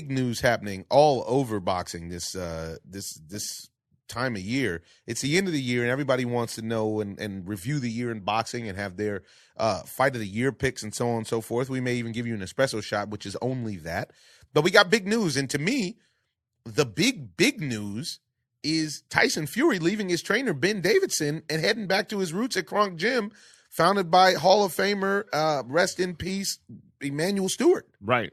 big news happening all over boxing this time of year. It's the end of the year, and everybody wants to know and review the year in boxing and have their fight of the year picks and so on and so forth. We may even give you an espresso shot, which is only that. But we got big news, and to me, the big news is Tyson Fury leaving his trainer, Ben Davidson, and heading back to his roots at Kronk Gym, founded by Hall of Famer, rest in peace, Emmanuel Stewart. Right.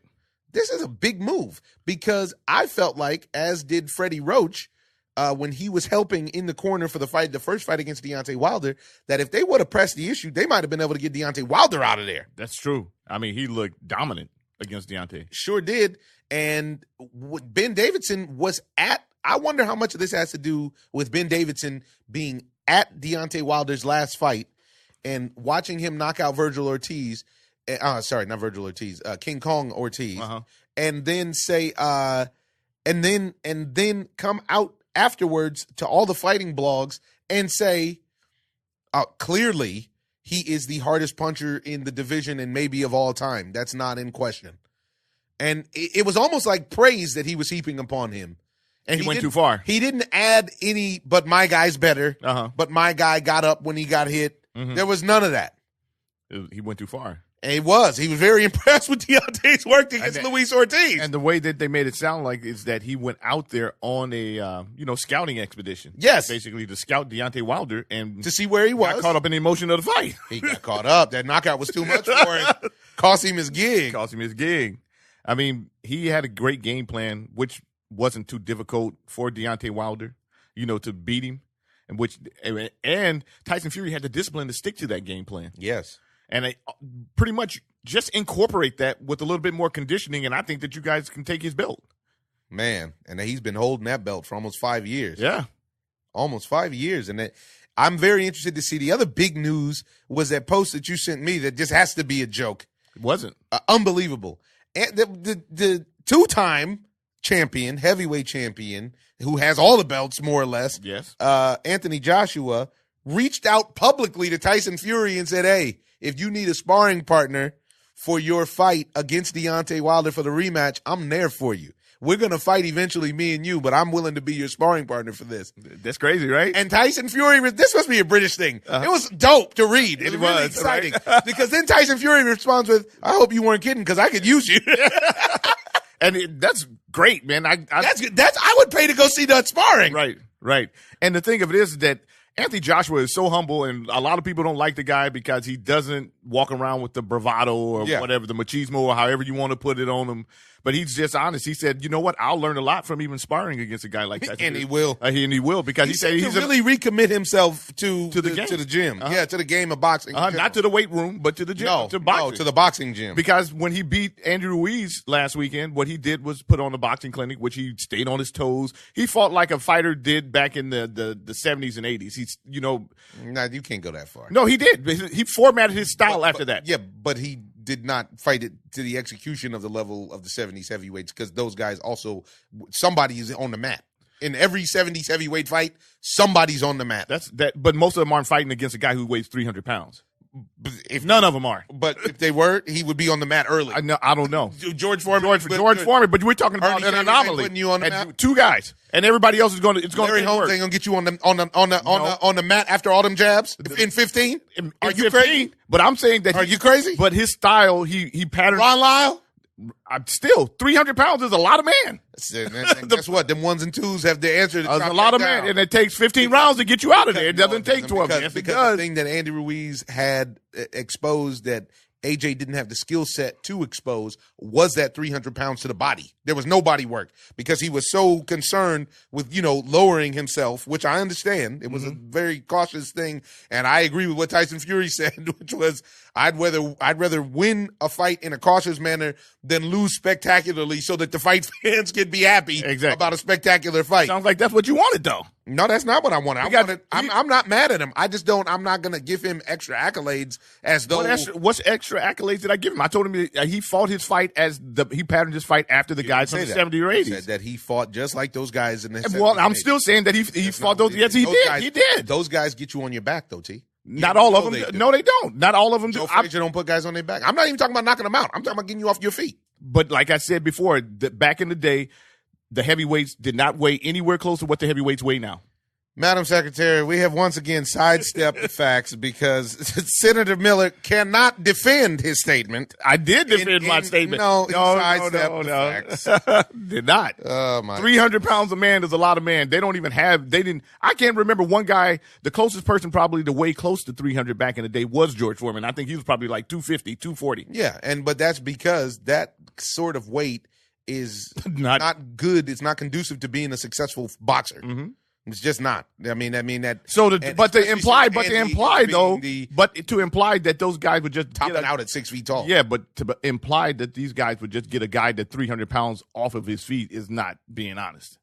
This is a big move because I felt like, as did Freddie Roach, when he was helping in the corner for the first fight against Deontay Wilder, that if they would have pressed the issue, they might have been able to get Deontay Wilder out of there. That's true. I mean, he looked dominant against Deontay. Sure did. And Ben Davidson was at, I wonder how much of this has to do with Ben Davidson being at Deontay Wilder's last fight and watching him knock out Virgil Ortiz. Sorry, not Virgil Ortiz, King Kong Ortiz, and then say, and then come out afterwards to all the fighting blogs and say, clearly he is the hardest puncher in the division and maybe of all time. That's not in question. And it was almost like praise that he was heaping upon him. And he went too far. He didn't add any, but my guy's better. But my guy got up when he got hit. There was none of that. He went too far. And he was very impressed with Deontay's work against Luis Ortiz. And the way that they made it sound like is that he went out there on a scouting expedition. Yes, basically to scout Deontay Wilder and to see where he was. Got caught up in the emotion of the fight. He got caught up. That knockout was too much for him. Cost him his gig. I mean, he had a great game plan, which wasn't too difficult for Deontay Wilder, to beat him, and Tyson Fury had the discipline to stick to that game plan. Yes. And I pretty much just incorporate that with a little bit more conditioning, and I think that you guys can take his belt. Man, and he's been holding that belt for almost 5 years. Yeah. Almost 5 years. And I'm very interested to see. The other big news was that post that you sent me that just has to be a joke. It wasn't. Unbelievable. And the two-time champion, heavyweight champion, who has all the belts more or less, yes, Anthony Joshua, reached out publicly to Tyson Fury and said, hey, if you need a sparring partner for your fight against Deontay Wilder for the rematch, I'm there for you. We're going to fight eventually, me and you, but I'm willing to be your sparring partner for this. That's crazy, right? And Tyson Fury, this must be a British thing. It was dope to read. It was really exciting. Right? Because then Tyson Fury responds with, I hope you weren't kidding because I could use you. And that's great, man. I would pay to go see that sparring. Right. And the thing of it is that Anthony Joshua is so humble, and a lot of people don't like the guy because he doesn't walk around with the bravado or whatever, the machismo or however you want to put it on him. But he's just honest. He said, you know what? I'll learn a lot from even sparring against a guy like that. And he will. And he will because he said he's really recommit himself to the game. To the gym. Yeah, to the game of boxing. Not to the weight room, but to the gym. To boxing. No, to the boxing gym. Because when he beat Andrew Ruiz last weekend, what he did was put on a boxing clinic, which he stayed on his toes. He fought like a fighter did back in the 70s and 80s. He's, No, you can't go that far. No, he did. He formatted his style after that. Yeah, but he did not fight it to the execution of the level of the 70s heavyweights because those guys also, somebody is on the mat. In every 70s heavyweight fight, somebody's on the mat. But most of them aren't fighting against a guy who weighs 300 pounds. If none of them are. But if they were, he would be on the mat early. I don't know. George Foreman. George Foreman, but we're talking about an anomaly. Putting you on the mat. Two guys. And everybody else is going to Larry Holmes ain't going to get you on the mat after all them jabs in 15? Are you crazy? But I'm saying that. Are you crazy? But his style, he patterned. Ron Lyle? Still, 300 pounds is a lot of man. Guess what? Them ones and twos have the answer. A lot of man, and it takes 15 rounds to get you out of there. It doesn't take 12. Because the thing that Andy Ruiz had exposed that AJ didn't have the skill set to expose was that 300 pounds to the body. There was no body work because he was so concerned with, lowering himself, which I understand. It was a very cautious thing. And I agree with what Tyson Fury said, which was, I'd rather win a fight in a cautious manner than lose spectacularly so that the fight fans can be happy about a spectacular fight. Sounds like that's what you wanted, though. No, that's not what I wanted. I'm not mad at him. I'm not going to give him extra accolades as though. What's extra accolades did I give him? I told him he fought his fight he patterned his fight after the guys from the 70s or 80s. Said that he fought just like those guys in the 70s. Well, I'm still saying that he fought those. Yes, he did. He did. Those guys get you on your back, though, T. Not all of them. No, they don't. Not all of them do. Joe Frazier don't put guys on their back. I'm not even talking about knocking them out. I'm talking about getting you off your feet. But like I said before, back in the day, the heavyweights did not weigh anywhere close to what the heavyweights weigh now. Madam Secretary, we have once again sidestepped the facts because Senator Miller cannot defend his statement. I did defend my statement. No, the facts. Did not. Oh, my. 300 pounds a man is a lot of man. They don't even have, I can't remember one guy, the closest person probably to weigh close to 300 back in the day was George Foreman. I think he was probably like 250, 240. Yeah, but that's because that sort of weight is not good. It's not conducive to being a successful boxer. Mm-hmm. It's just not. I mean that. So, to imply that those guys would just topping out at 6 feet tall. Yeah, but to imply that these guys would just get a guy that 300 pounds off of his feet is not being honest.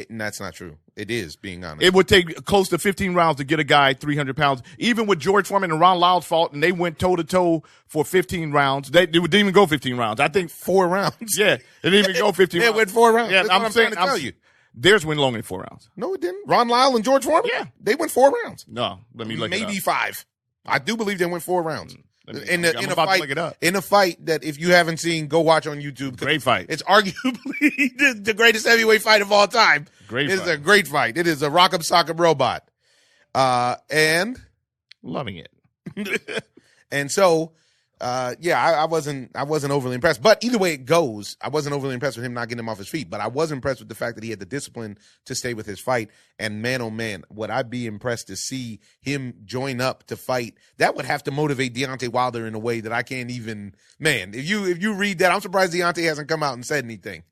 And that's not true. It is being honest. It would take close to 15 rounds to get a guy 300 pounds. Even with George Foreman and Ron Lyle's fault, and they went toe to toe for 15 rounds. They didn't even go 15 rounds. I think 4 rounds. Yeah, they didn't even go 15. It went 4 rounds. Yeah, that's I'm saying. Tell you. Theirs went longer than 4 rounds. No, it didn't. Ron Lyle and George Foreman? Yeah. They went 4 rounds. No, let me look it up. Maybe 5. I do believe they went 4 rounds. In a fight that if you haven't seen, go watch on YouTube. Great fight. It's arguably the greatest heavyweight fight of all time. It is a great fight. It is a rock'em sock'em robot. And loving it. And so I wasn't overly impressed. But either way it goes, I wasn't overly impressed with him not getting him off his feet. But I was impressed with the fact that he had the discipline to stay with his fight. And man, oh man, would I be impressed to see him join up to fight? That would have to motivate Deontay Wilder in a way that I can't even. Man, if you read that, I'm surprised Deontay hasn't come out and said anything.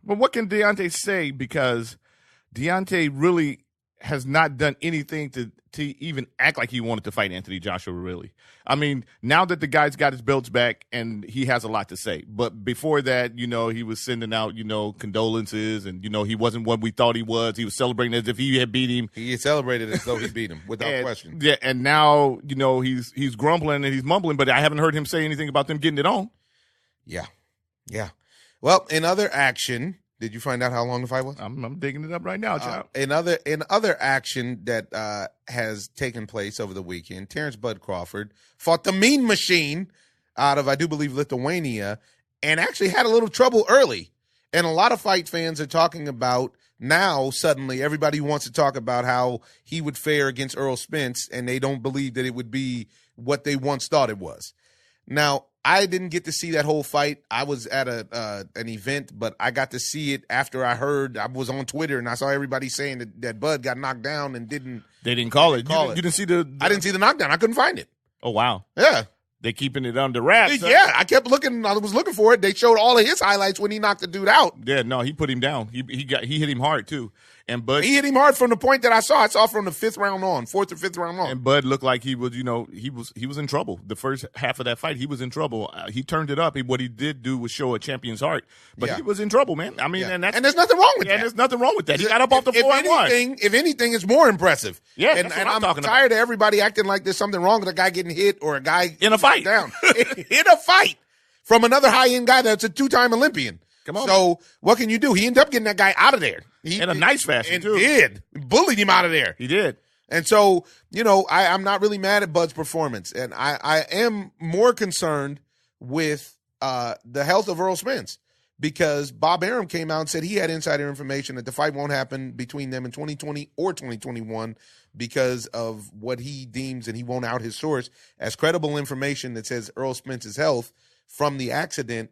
But what can Deontay say? Because Deontay really has not done anything to even act like he wanted to fight Anthony Joshua, really. I mean, now that the guy's got his belts back and he has a lot to say. But before that, he was sending out, condolences and, he wasn't what we thought he was. He was celebrating as if he had beat him. He celebrated as though he beat him, without question. Yeah, and now, he's grumbling and he's mumbling, but I haven't heard him say anything about them getting it on. Yeah. Well, in other action, did you find out how long the fight was? I'm digging it up right now, child. In other action that has taken place over the weekend, Terence Bud Crawford fought the Mean Machine out of, I do believe, Lithuania, and actually had a little trouble early. And a lot of fight fans are talking about now, suddenly, everybody wants to talk about how he would fare against Earl Spence, and they don't believe that it would be what they once thought it was. Now, I didn't get to see that whole fight. I was at an event, but I got to see it after I was on Twitter and I saw everybody saying that Bud got knocked down and didn't. They didn't call it. You didn't see the. I didn't see the knockdown. I couldn't find it. Oh wow. Yeah. They keeping it under wraps. Yeah, I kept looking. I was looking for it. They showed all of his highlights when he knocked the dude out. Yeah, no, he put him down. He hit him hard too. And Bud, he hit him hard from the point that I saw. I saw from the 4th or 5th round on. And Bud looked like he was, he was in trouble. The first half of that fight, he was in trouble. He turned it up. What he did do was show a champion's heart, but he was in trouble, man. I mean, and there's nothing wrong with that. And there's nothing wrong with that. He got up off the floor and won. If anything, it's more impressive. Yeah, and I'm tired of everybody acting like there's something wrong with a guy getting hit or a guy in a fight down in a fight from another high-end guy that's a 2-time Olympian. Come on. So what can you do? He ended up getting that guy out of there. In a nice fashion, too. Did. Bullied him out of there. He did. And so, I'm not really mad at Bud's performance. And I am more concerned with the health of Earl Spence because Bob Arum came out and said he had insider information that the fight won't happen between them in 2020 or 2021 because of what he deems, and he won't out his source, as credible information that says Earl Spence's health from the accident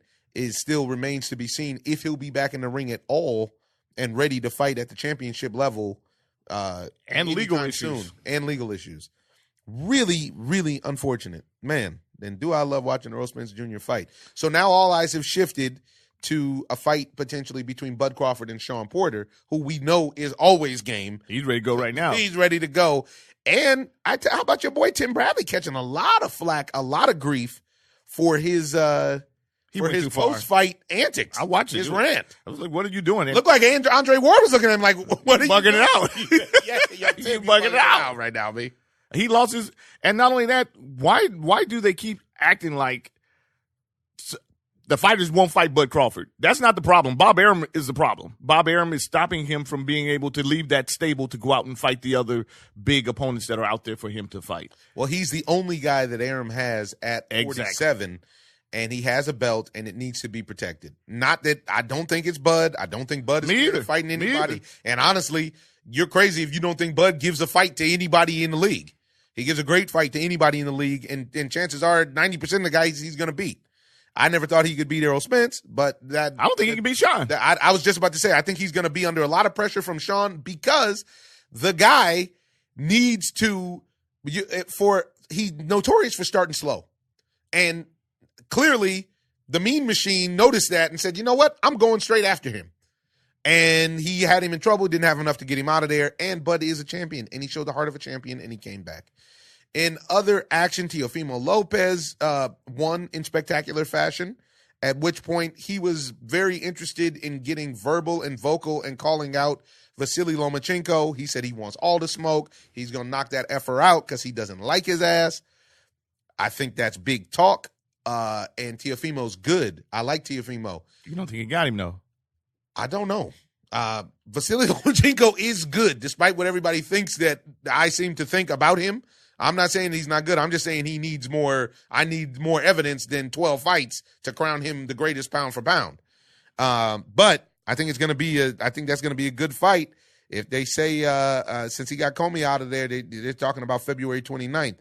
still remains to be seen if he'll be back in the ring at all and ready to fight at the championship level. And legal issues. And legal issues. Really, really unfortunate. Man, then do I love watching Earl Spence Jr. fight. So now all eyes have shifted to a fight potentially between Bud Crawford and Shawn Porter, who we know is always game. He's ready to go right now. He's ready to go. And how about your boy Tim Bradley catching a lot of flack, a lot of grief for his post-fight antics. I watched his rant. I was like, what are you doing? Looked like Andre Ward was looking at him like, what are you bugging doing? it out. You're bugging it out right now, B. He lost his, and not only that, why do they keep acting like the fighters won't fight Bud Crawford? That's not the problem. Bob Arum is the problem. Bob Arum is stopping him from being able to leave that stable to go out and fight the other big opponents that are out there for him to fight. Well, he's the only guy that Arum has at 47. and he has a belt, and it needs to be protected. Not that I don't think it's Bud. I don't think Bud is scared of fighting anybody. And honestly, you're crazy if you don't think Bud gives a fight to anybody in the league. He gives a great fight to anybody in the league, and chances are 90% of the guys he's going to beat. I never thought he could beat Earl Spence, but I don't think he can beat Shawn. I was just about to say, I think he's going to be under a lot of pressure from Shawn because the guy needs to he's notorious for starting slow. And clearly the Mean Machine noticed that and said, you know what? I'm going straight after him. And he had him in trouble, didn't have enough to get him out of there. And Bud is a champion, and he showed the heart of a champion, and he came back. In other action, Teofimo Lopez won in spectacular fashion, at which point he was very interested in getting verbal and vocal and calling out Vasily Lomachenko. He said he wants all the smoke. He's going to knock that effer out because he doesn't like his ass. I think that's big talk, and Teofimo's good. I like Teofimo. You don't think he got him, though? I don't know. Vasily Lomachenko is good, despite what everybody thinks that I seem to think about him. I'm not saying he's not good. I'm just saying he needs more. I need more evidence than 12 fights to crown him the greatest pound for pound. But I think it's going to be I think that's going to be a good fight. If they say since he got Comey out of there, they're talking about February 29th.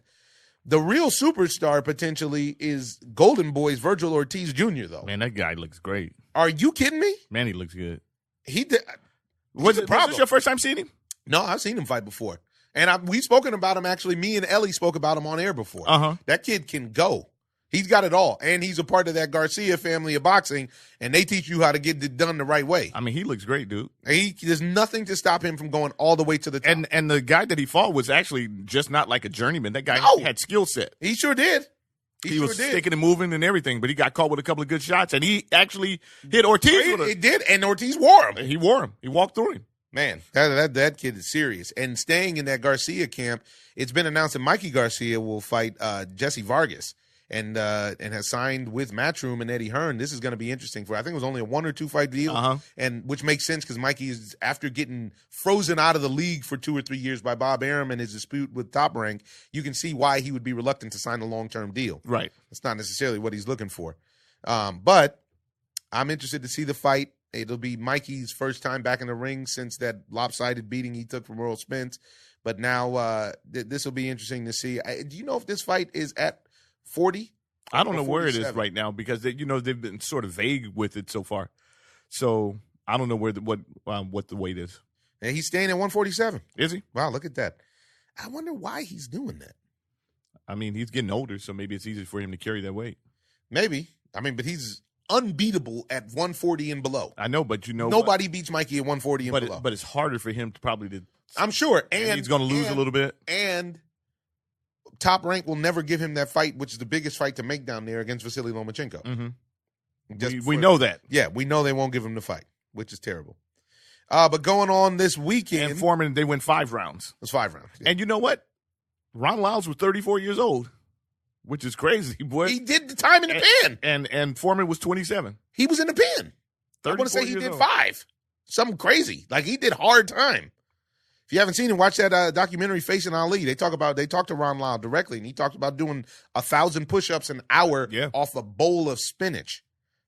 The real superstar potentially is Golden Boy's Virgil Ortiz Jr. though. Man, that guy looks great. Are you kidding me? Man, he looks good. He did. Was this your first time seeing him? No, I've seen him fight before. And we've spoken about him, actually. Me and Ellie spoke about him on air before. That kid can go. He's got it all. And he's a part of that Garcia family of boxing, and they teach you how to get it done the right way. I mean, he looks great, dude. There's nothing to stop him from going all the way to the top. And the guy that he fought was actually just not like a journeyman. That guy had skill set. He sure did. He was sticking and moving and everything, but he got caught with a couple of good shots, and he actually hit Ortiz. He did, and Ortiz wore him. He wore him. He walked through him. Man, that kid is serious. And staying in that Garcia camp, it's been announced that Mikey Garcia will fight Jesse Vargas and has signed with Matchroom and Eddie Hearn. This is going to be interesting I think it was only a 1 or 2 fight deal, and which makes sense because Mikey is, after getting frozen out of the league for 2 or 3 years by Bob Arum and his dispute with Top Rank, you can see why he would be reluctant to sign a long-term deal. Right. It's not necessarily what he's looking for. But I'm interested to see the fight. It'll be Mikey's first time back in the ring since that lopsided beating he took from Earl Spence. But now this will be interesting to see. Do you know if this fight is at 40? I don't know where it is right now because they've been sort of vague with it so far. So I don't know what the weight is. And he's staying at 147. Is he? Wow, look at that. I wonder why he's doing that. I mean, he's getting older, so maybe it's easier for him to carry that weight. Maybe. I mean, but he's unbeatable at 140 and below. I know, but nobody beats Mikey at 140 and below. But it's harder for him to I'm sure. And he's going to lose a little bit. And Top Rank will never give him that fight, which is the biggest fight to make down there against Vasily Lomachenko. Mm-hmm. We know that. Yeah, we know they won't give him the fight, which is terrible. But going on this weekend. And Foreman, they went 5 rounds. It was 5 rounds. Yeah. And you know what? Ron Lyles was 34 years old, which is crazy, boy. He did the time in the pen. And Foreman was 27. He was in the pen. I want to say he did 5. Something crazy. Like, he did hard time. If you haven't seen it, watch that documentary Facing Ali. They talked to Ron Lyles directly, and he talked about doing 1,000 push-ups an hour off a bowl of spinach.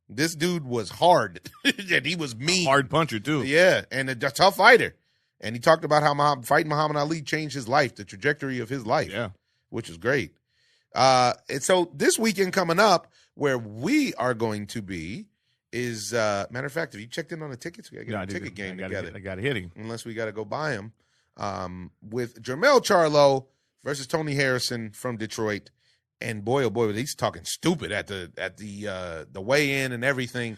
This dude was hard, and he was mean. Hard puncher, too. Yeah, and a tough fighter. And he talked about how fighting Muhammad Ali changed his life, the trajectory of his life, which is great. And so this weekend coming up, where we are going to be, is matter of fact, have you checked in on the tickets? We got to get a ticket game together. I got to hit him. Unless we got to go buy them. With Jermell Charlo versus Tony Harrison from Detroit. And boy, oh boy, he's talking stupid at the weigh-in and everything.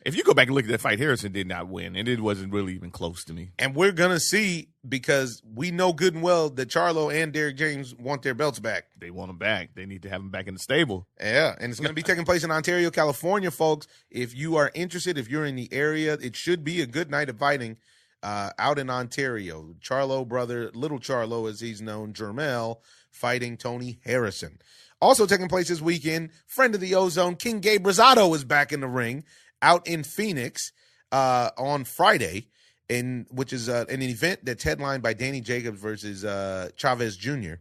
If you go back and look at that fight, Harrison did not win, and it wasn't really even close to me. And we're going to see, because we know good and well that Charlo and Derrick James want their belts back. They want them back. They need to have them back in the stable. Yeah, and it's going to be taking place in Ontario, California, folks. If you are interested, if you're in the area, it should be a good night of fighting out in Ontario. Charlo brother, Little Charlo as he's known, Jermell, fighting Tony Harrison. Also taking place this weekend, friend of the Ozone, King Gabe Rosado is back in the ring out in Phoenix on Friday, which is an event that's headlined by Danny Jacobs versus Chavez Jr.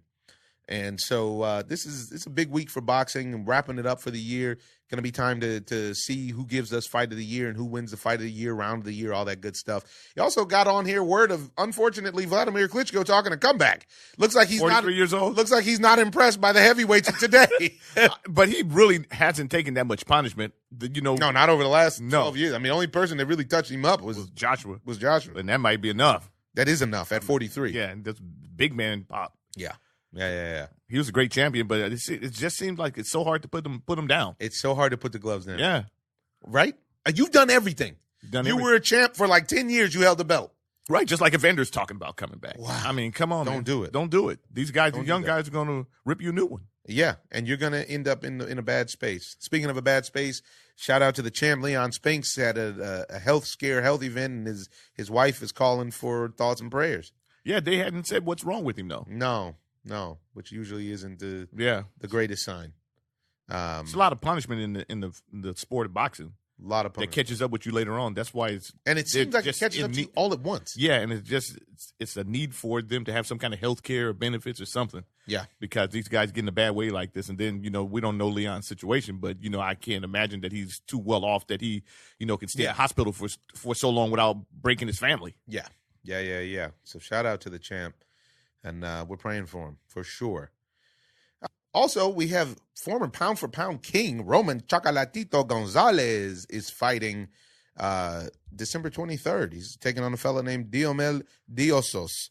And so it's a big week for boxing and wrapping it up for the year. Going to be time to see who gives us fight of the year and who wins the fight of the year, round of the year, all that good stuff. He also got on here word of, unfortunately, Vladimir Klitschko talking a comeback. Looks like he's 43 years old. Looks like he's not impressed by the heavyweights of today. But he really hasn't taken that much punishment. No, not over the last 12 years. I mean, the only person that really touched him up was Joshua. And that might be enough. That is enough at 43. Yeah, and that's big man pop. Yeah. He was a great champion, but it just seems like it's so hard to put him down. It's so hard to put the gloves down. Yeah. Right? You've done everything. You were a champ for like 10 years. You held the belt. Right, just like Evander's talking about coming back. Wow. I mean, come on, Don't do it. Don't do it. These guys, these young guys are going to rip you a new one. Yeah, and you're going to end up in a bad space. Speaking of a bad space, shout out to the champ. Leon Spinks had a health event, and his wife is calling for thoughts and prayers. Yeah, they hadn't said what's wrong with him, though. No, which usually isn't the greatest sign. It's a lot of punishment in the sport of boxing. A lot of punishment that catches up with you later on. That's why it seems like it catches up to you all at once. Yeah, and it's a need for them to have some kind of health care or benefits or something. Yeah, because these guys get in a bad way like this, and then we don't know Leon's situation, but I can't imagine that he's too well off that he can stay at hospital for so long without breaking his family. Yeah. So shout out to the champ. And we're praying for him, for sure. Also, we have former pound-for-pound king Roman Chocolatito Gonzalez is fighting December 23rd. He's taking on a fella named Diomel Diosos.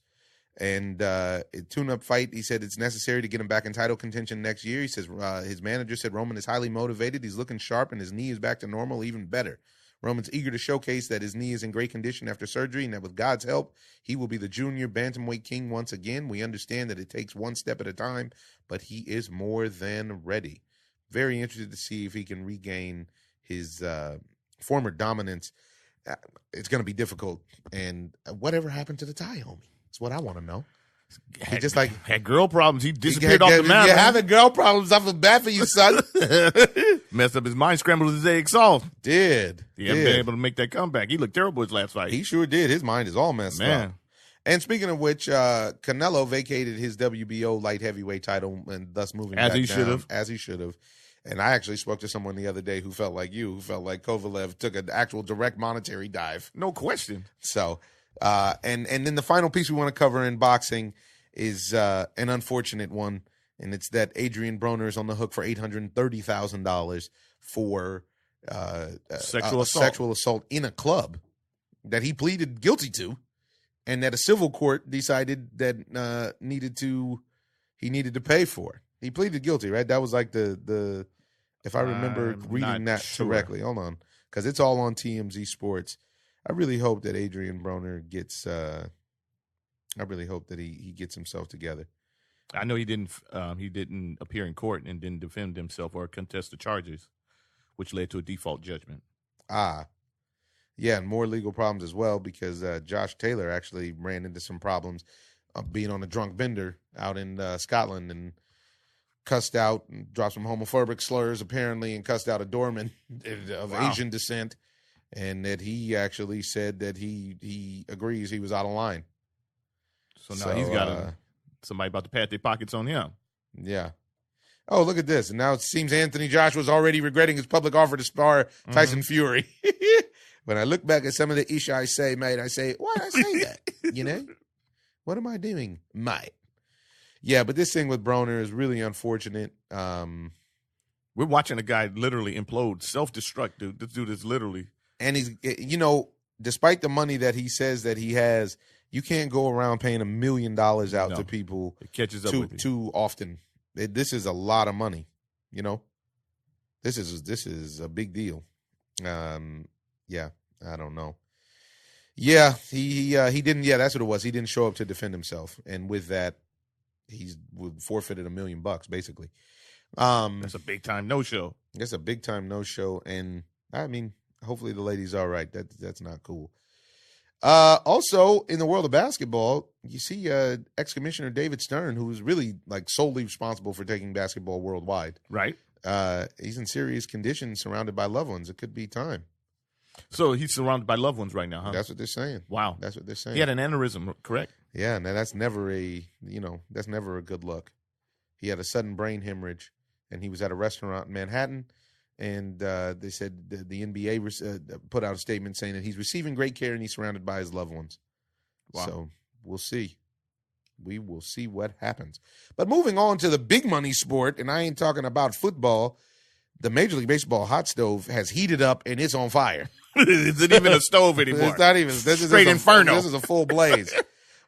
And a tune-up fight, he said it's necessary to get him back in title contention next year. He says his manager said Roman is highly motivated. He's looking sharp, and his knee is back to normal, even better. Roman's eager to showcase that his knee is in great condition after surgery and that with God's help, he will be the junior bantamweight king once again. We understand that it takes one step at a time, but he is more than ready. Very interested to see if he can regain his former dominance. It's going to be difficult. And whatever happened to the Thai homie? That's what I want to know. He just had girl problems. He disappeared off the map. You're having girl problems. I feel bad for you, son. Messed up his mind, scrambled his eggs off. He hasn't been able to make that comeback. He looked terrible his last fight. He sure did. His mind is all messed up. And speaking of which, Canelo vacated his WBO light heavyweight title and thus moving back down. As he should have. And I actually spoke to someone the other day who felt like Kovalev took an actual direct monetary dive. No question. So, and then the final piece we want to cover in boxing is an unfortunate one, and it's that Adrian Broner is on the hook for $830,000 for sexual assault in a club that he pleaded guilty to, and that a civil court decided that he needed to pay for. He pleaded guilty, right? That was like the if I remember reading that correctly. Hold on, because it's all on TMZ Sports. I really hope that Adrian Broner gets. I really hope that he gets himself together. I know he didn't appear in court and didn't defend himself or contest the charges, which led to a default judgment. Yeah, and more legal problems as well because Josh Taylor actually ran into some problems being on a drunk bender out in Scotland and cussed out and dropped some homophobic slurs apparently and cussed out a doorman of Asian descent, and that he actually said that he agrees he was out of line. So now he's got somebody about to pat their pockets on him. Yeah. Oh, look at this. And now it seems Anthony Joshua is already regretting his public offer to spar Tyson Fury. When I look back at some of the ish I say, mate, I say, why did I say that? What am I doing, mate? Yeah, but this thing with Broner is really unfortunate. We're watching a guy literally implode, self-destruct, dude. This dude is literally. And he's, despite the money that he says that he has, you can't go around paying $1 million out to people it catches up with you. Too often. This is a lot of money, This is a big deal. Yeah, I don't know. Yeah, he didn't. Yeah, that's what it was. He didn't show up to defend himself, and with that, he's forfeited $1 million basically. That's a big time no show. That's a big time no show, and I mean, hopefully the lady's all right. That's not cool. Also, in the world of basketball, you see ex-commissioner David Stern, who's really solely responsible for taking basketball worldwide. Right. He's in serious condition, surrounded by loved ones. It could be time. So he's surrounded by loved ones right now, huh? That's what they're saying. Wow. That's what they're saying. He had an aneurysm, correct? Yeah, and that's never a good look. He had a sudden brain hemorrhage, and he was at a restaurant in Manhattan. And they said the NBA put out a statement saying that he's receiving great care and he's surrounded by his loved ones. Wow. So we'll see. We will see what happens. But moving on to the big money sport, and I ain't talking about football, the Major League Baseball hot stove has heated up and it's on fire. Is it even a stove anymore? It's not even. This Straight is inferno. This is a full blaze.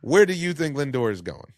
Where do you think Lindor is going?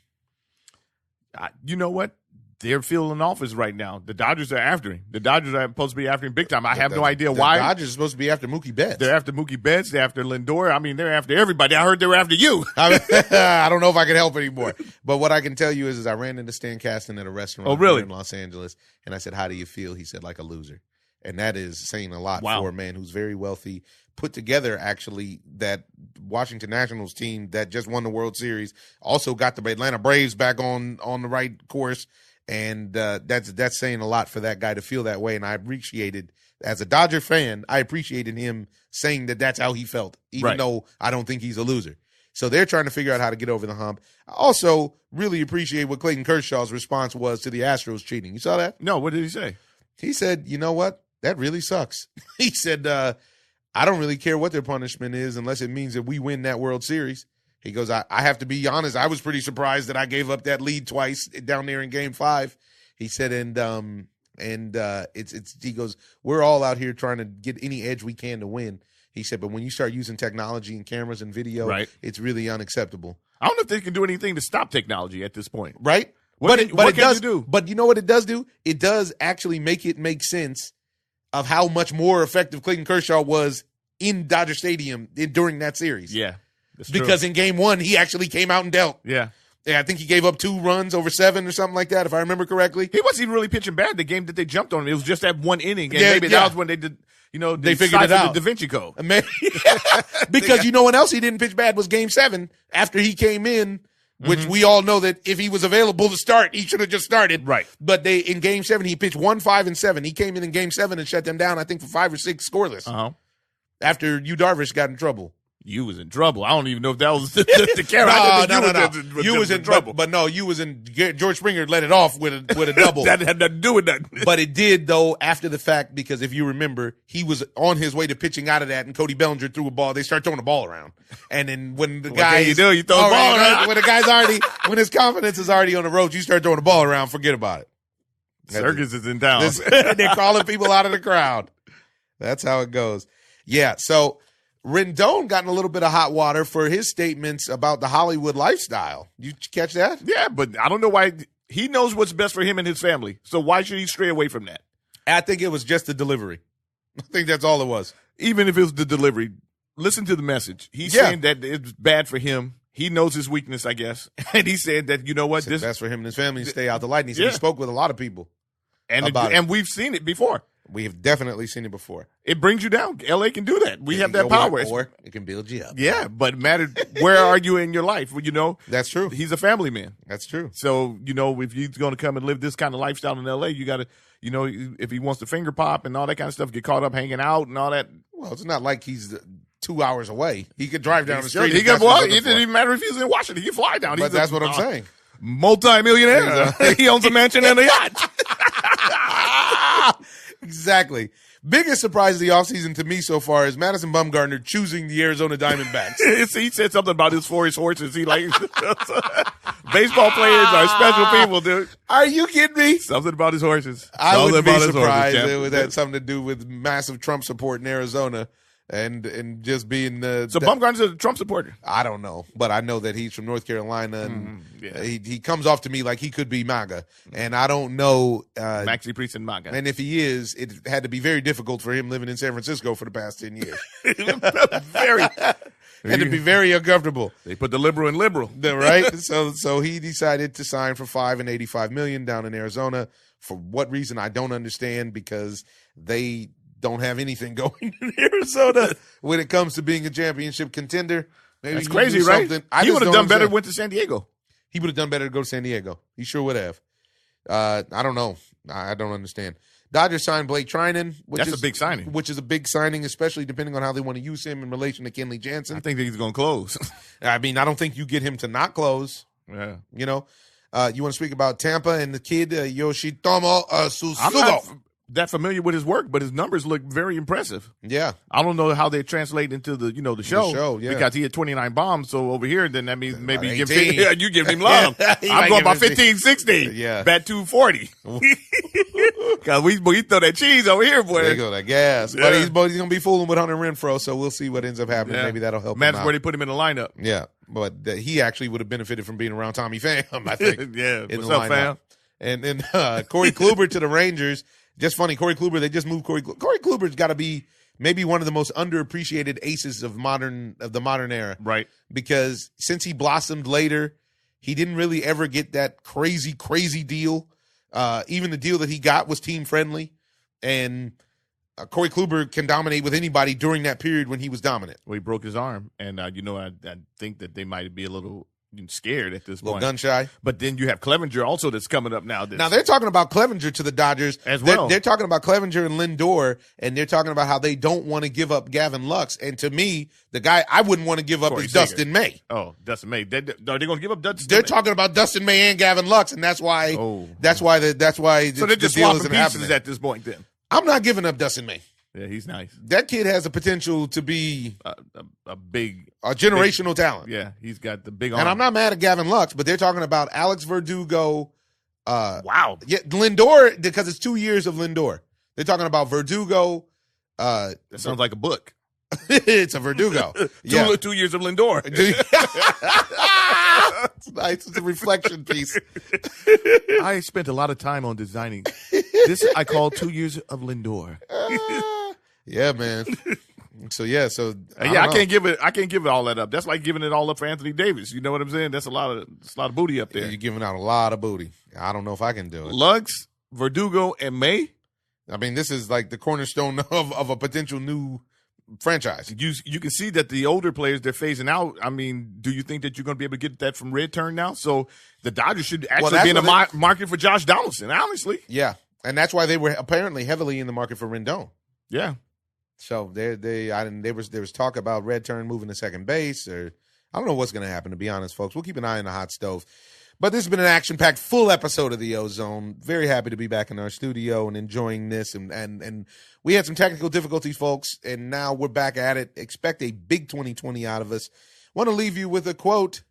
You know what? They're filling office right now. The Dodgers are after him. The Dodgers are supposed to be after him big time. I have no idea why. The Dodgers are supposed to be after Mookie Betts. They're after Mookie Betts. They're after Lindor. I mean, they're after everybody. I heard they were after you. I don't know if I can help anymore. But what I can tell you is I ran into Stan Kasten at a restaurant here in Los Angeles, and I said, "How do you feel?" He said, "Like a loser." And that is saying a lot for a man who's very wealthy, put together actually that Washington Nationals team that just won the World Series, also got the Atlanta Braves back on the right course. And that's saying a lot for that guy to feel that way. And I appreciated, as a Dodger fan, I appreciated him saying that that's how he felt, even though I don't think he's a loser. So they're trying to figure out how to get over the hump. I also really appreciate what Clayton Kershaw's response was to the Astros cheating. You saw that? No, what did he say? He said, you know what? That really sucks. He said, I don't really care what their punishment is unless it means that we win that World Series. He goes, I have to be honest, I was pretty surprised that I gave up that lead twice down there in Game 5. He said, he goes, we're all out here trying to get any edge we can to win. He said, but when you start using technology and cameras and video, it's really unacceptable. I don't know if they can do anything to stop technology at this point. Right? What can you do? But you know what it does do? It does actually make it make sense of how much more effective Clayton Kershaw was in Dodger Stadium during that series. Yeah. Because in Game 1, he actually came out and dealt. Yeah. Yeah, I think he gave up 2 runs over 7 or something like that, if I remember correctly. He wasn't even really pitching bad the game that they jumped on him. It was just that one inning. And maybe that was when they did, they figured it out. The Da Vinci Code. Because you know when else he didn't pitch bad was Game 7 after he came in, which we all know that if he was available to start, he should have just started. Right. But in Game 7, he pitched 1, 5, and 7. He came in Game 7 and shut them down, I think, for 5 or 6 scoreless. Uh-huh. After Yu Darvish got in trouble. You was in trouble. I don't even know if that was the carry. No. You was in trouble. But no, you was in. George Springer let it off with a double. That had nothing to do with nothing. But it did, though, after the fact, because if you remember, he was on his way to pitching out of that, and Cody Bellinger threw a ball. They start throwing the ball around. And then when the guy. You throw the ball around. When the guy's when his confidence is already on the ropes, you start throwing the ball around, forget about it. Circus is in town. They're calling people out of the crowd. That's how it goes. Yeah, so Rendon got in a little bit of hot water for his statements about the Hollywood lifestyle. You catch that? Yeah, but I don't know why. He knows what's best for him and his family. So why should he stray away from that? I think it was just the delivery. I think that's all it was. Even if it was the delivery, listen to the message. He's saying that it's bad for him. He knows his weakness, I guess. And he said that, you know what? This best for him and his family to stay out the light. And he said he spoke with a lot of people about it. And we've seen it before. We have definitely seen it before. It brings you down. LA can do that. We have that power. Or it can build you up. Yeah, but where are you in your life? That's true. He's a family man. That's true. So, if he's going to come and live this kind of lifestyle in LA, you got to, if he wants to finger pop and all that kind of stuff, get caught up hanging out and all that. Well, it's not like he's 2 hours away. He could drive down the street. He could walk. It didn't even matter if he's in Washington. He could fly down. But that's what I'm saying. Multi-millionaire. He owns a mansion and a yacht. Exactly. Biggest surprise of the offseason to me so far is Madison Bumgarner choosing the Arizona Diamondbacks. He said something about his horses. He baseball players are special people, dude. Are you kidding me? Something about his horses. I wouldn't be surprised it would have something to do with massive Trump support in Arizona. And just being so Bumgarner's a Trump supporter. I don't know, but I know that he's from North Carolina, and he comes off to me like he could be MAGA, and I don't know. Maxi Priest and MAGA, and if he is, it had to be very difficult for him living in San Francisco for the past 10 years. Had to be very uncomfortable. They put the liberal in liberal, right? So he decided to sign for $5 and $85 million down in Arizona. For what reason I don't understand, because they don't have anything going in Arizona when it comes to being a championship contender. Maybe that's crazy, right? He would have done better went to San Diego. He would have done better to go to San Diego. He sure would have. I don't know. I don't understand. Dodgers signed Blake Trinan. That's a big signing. Which is a big signing, especially depending on how they want to use him in relation to Kenley Jansen. I think that he's going to close. I mean, I don't think you get him to not close. Yeah. You want to speak about Tampa and the kid Yoshitomo Susugo? I'm not that familiar with his work, but his numbers look very impressive. Yeah. I don't know how they translate into the show, yeah. because he had 29 bombs. So over here, then that means maybe you give him love. I'm going about 15, 16. Yeah. Bat 240. Because we throw that cheese over here, boy. There you go, that gas. Yeah. But he's going to be fooling with Hunter Renfroe, so we'll see what ends up happening. Yeah. Maybe that'll help him That's out. where they put him in the lineup. Yeah, but he actually would have benefited from being around Tommy Pham, I think. Yeah. In What's the up, lineup. fam? And then Corey Kluber to the Rangers. Just funny, Corey Kluber, they just moved Corey Kluber's got to be maybe one of the most underappreciated aces of the modern era. Right. Because since he blossomed later, he didn't really ever get that crazy deal. Even the deal that he got was team friendly. And Corey Kluber can dominate with anybody during that period when he was dominant. Well, he broke his arm. And, I think that they might be a little scared at this point. Gun shy. But then you have Clevenger also that's coming up now. Now they're talking about Clevenger to the Dodgers as well. They're talking about Clevenger and Lindor, and they're talking about how they don't want to give up Gavin Lux. And to me, the guy I wouldn't want to give up is Dustin May. Oh, Dustin May. Are they going to give up Dustin? They're talking about Dustin May and Gavin Lux, and that's why. Oh. That's why. So they're just swapping pieces happening at this point. Then I'm not giving up Dustin May. Yeah, he's nice. That kid has the potential to be a generational talent. Yeah, he's got the big arm. And I'm not mad at Gavin Lux, but they're talking about Alex Verdugo. Wow. Yeah, Lindor, because it's 2 years of Lindor. They're talking about Verdugo. That sounds like a book. It's a Verdugo. Yeah. 2 years of Lindor. It's nice. It's a reflection piece. I spent a lot of time on designing this. I call 2 years of Lindor. Yeah, man. I can't give it all that up. That's like giving it all up for Anthony Davis. You know what I'm saying? That's a lot of booty up there. You're giving out a lot of booty. I don't know if I can do it. Lux, Verdugo, and May. I mean, this is like the cornerstone of a potential new franchise. You can see that the older players they're phasing out. I mean, do you think that you're going to be able to get that from Red Turn now? So the Dodgers should actually be in the market for Josh Donaldson, honestly. Yeah, and that's why they were apparently heavily in the market for Rendon. Yeah. So there was talk about Red Turn moving to second base, or I don't know what's going to happen, to be honest, folks. We'll keep an eye on the hot stove. But this has been an action-packed full episode of the OZone. Very happy to be back in our studio and enjoying this. And we had some technical difficulties, folks, and now we're back at it. Expect a big 2020 out of us. Want to leave you with a quote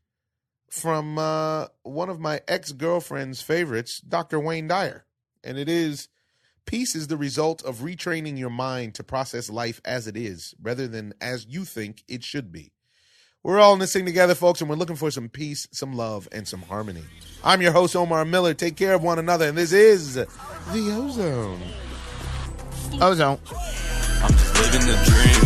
from one of my ex-girlfriend's favorites, Dr. Wayne Dyer. And it is, peace is the result of retraining your mind to process life as it is, rather than as you think it should be. We're all in this thing together, folks, and we're looking for some peace, some love, and some harmony. I'm your host, Omar Miller. Take care of one another, and this is the OZone. OZone. I'm just living the dream.